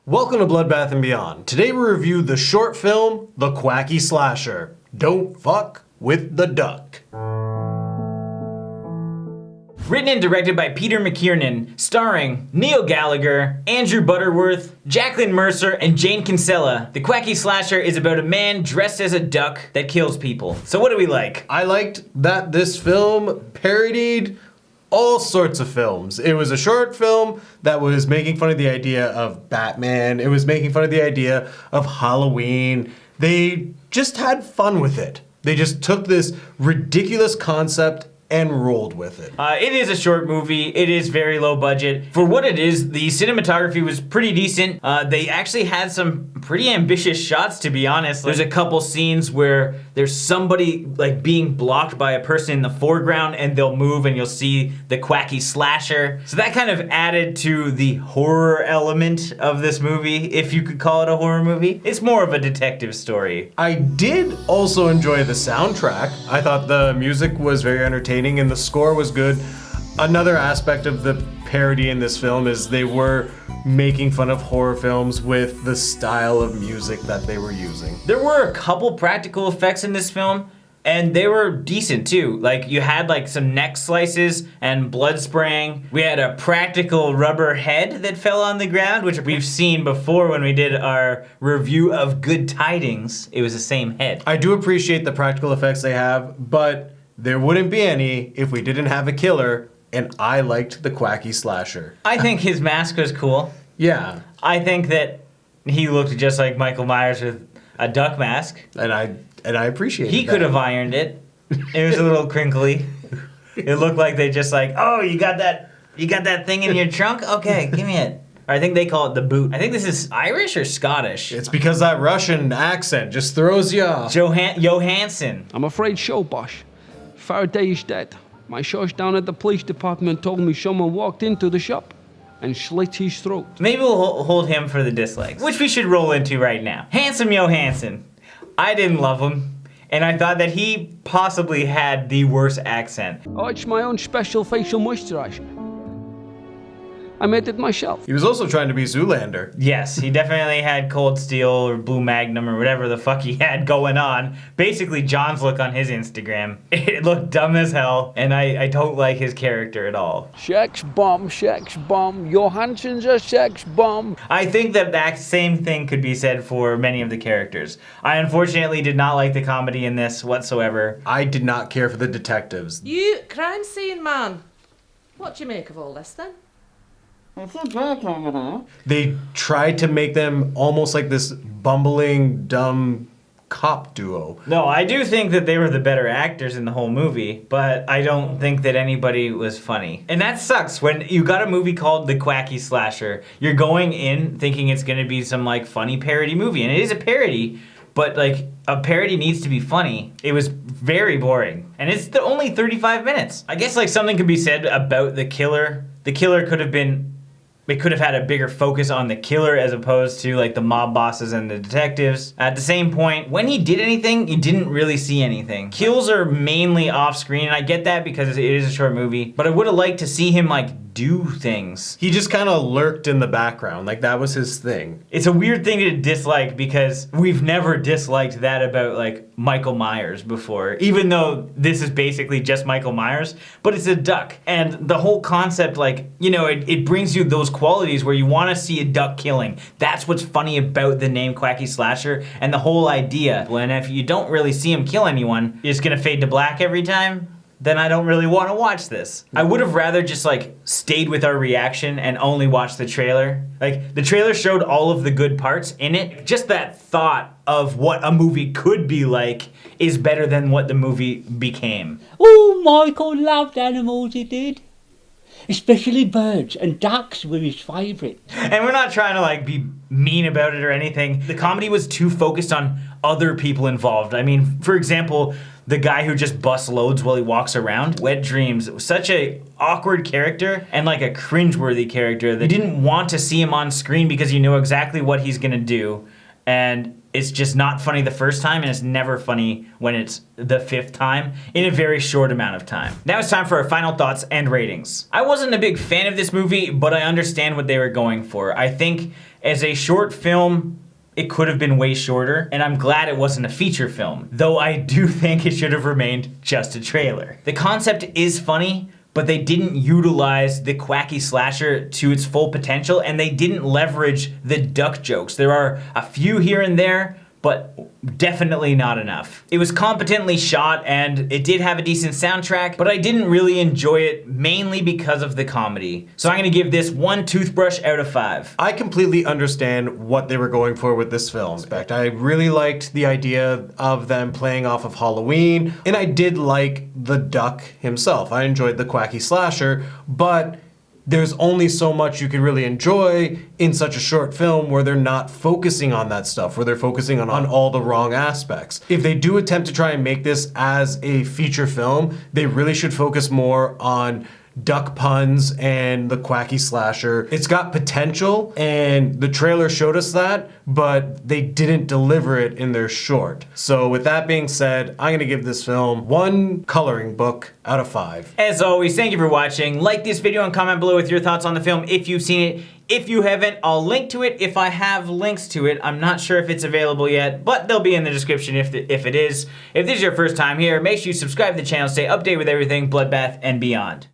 Welcome to Bloodbath and Beyond. Today we review the short film, The Quacky Slasher. Don't fuck with the duck. Written and directed by Peter Mckeirnon, starring Neil Gallagher, Andrew Butterworth, Jacqueline Mercer, and Jayne Kinsella. The Quacky Slasher is about a man dressed as a duck that kills people. So what do we like? I liked that this film parodied all sorts of films. It was a short film that was making fun of the idea of Batman. It was making fun of the idea of Halloween. They just had fun with it. They just took this ridiculous concept and rolled with it. It is a short movie. It is very low budget. For what it is, the cinematography was pretty decent. They actually had some pretty ambitious shots, to be honest. There's a couple scenes where there's somebody like being blocked by a person in the foreground and they'll move and you'll see the Quacky Slasher. So that kind of added to the horror element of this movie, if you could call it a horror movie. It's more of a detective story. I did also enjoy the soundtrack. I thought the music was very entertaining and the score was good. Another aspect of the parody in this film is they were making fun of horror films with the style of music that they were using. There were a couple practical effects in this film, and they were decent too. Like, you had like some neck slices and blood spraying. We had a practical rubber head that fell on the ground, which we've seen before when we did our review of Good Tidings. It was the same head. I do appreciate the practical effects they have, but there wouldn't be any if we didn't have a killer, and I liked the Quacky Slasher. I think his mask was cool. Yeah. I think that he looked just like Michael Myers with a duck mask. And I appreciate it. He could have ironed it. It was a little crinkly. It looked like they just like, oh, you got that thing in your trunk? Okay, give me it. Or I think they call it the boot. I think this is Irish or Scottish. It's because that Russian accent just throws you off. Johansson. I'm afraid so, boss. Faraday is dead. My source down at the police department told me someone walked into the shop and slit his throat. Maybe we'll hold him for the dislikes, which we should roll into right now. Handsome Johansson. I didn't love him, and I thought that he possibly had the worst accent. Oh, it's my own special facial moisturizer. I made it myself. He was also trying to be Zoolander. Yes, he definitely had Cold Steel or Blue Magnum or whatever the fuck he had going on. Basically, John's look on his Instagram. It looked dumb as hell, and I don't like his character at all. Sex bomb, Johansson's a sex bomb. I think that same thing could be said for many of the characters. I unfortunately did not like the comedy in this whatsoever. I did not care for the detectives. You crime scene man. What do you make of all this then? They tried to make them almost like this bumbling, dumb cop duo. No, I do think that they were the better actors in the whole movie, but I don't think that anybody was funny. And that sucks. When you got a movie called The Quacky Slasher, you're going in thinking it's gonna be some like funny parody movie, and it is a parody, but like a parody needs to be funny. It was very boring, and it's only 35 minutes. I guess like something could be said about the killer. The killer could have been. It could have had a bigger focus on the killer as opposed to like the mob bosses and the detectives. At the same point, when he did anything, you didn't really see anything. Kills are mainly off screen, and I get that because it is a short movie, but I would have liked to see him like do things. He just kind of lurked in the background, like that was his thing. It's a weird thing to dislike because we've never disliked that about like Michael Myers before, even though this is basically just Michael Myers, but it's a duck. And the whole concept, like, you know, it brings you those qualities where you want to see a duck killing. That's what's funny about the name Quacky Slasher and the whole idea. And if you don't really see him kill anyone, you're just gonna fade to black every time, then I don't really want to watch this. I would have rather just like stayed with our reaction and only watched the trailer. Like, the trailer showed all of the good parts in it. Just that thought of what a movie could be like is better than what the movie became. Oh, Michael loved animals, he did. Especially birds, and ducks were his favourite. And we're not trying to like be mean about it or anything. The comedy was too focused on other people involved. I mean, for example, the guy who just busts loads while he walks around. Wet Dreams. It was such a awkward character and like a cringeworthy character that you didn't want to see him on screen because you know exactly what he's gonna do. and it's just not funny the first time, and it's never funny when it's the 5th time in a very short amount of time. Now it's time for our final thoughts and ratings. I wasn't a big fan of this movie, but I understand what they were going for. I think as a short film, it could have been way shorter, and I'm glad it wasn't a feature film, though I do think it should have remained just a trailer. The concept is funny, but they didn't utilize the Quacky Slasher to its full potential, and they didn't leverage the duck jokes. There are a few here and there, but definitely not enough. It was competently shot, and it did have a decent soundtrack, but I didn't really enjoy it, mainly because of the comedy. So I'm gonna give this 1 toothbrush out of 5. I completely understand what they were going for with this film. In fact, I really liked the idea of them playing off of Halloween, and I did like the duck himself. I enjoyed the Quacky Slasher, but there's only so much you can really enjoy in such a short film where they're not focusing on that stuff, where they're focusing on all the wrong aspects. If they do attempt to try and make this as a feature film, they really should focus more on duck puns and the Quacky Slasher. It's got potential, and the trailer showed us that, but they didn't deliver it in their short. So with that being said, I'm gonna give this film 1 coloring book out of 5. As always, thank you for watching. Like this video and comment below with your thoughts on the film if you've seen it. If you haven't, I'll link to it if I have links to it. I'm not sure if it's available yet, but they'll be in the description if it is. If this is your first time here, make sure you subscribe to the channel, stay updated with everything Bloodbath and beyond.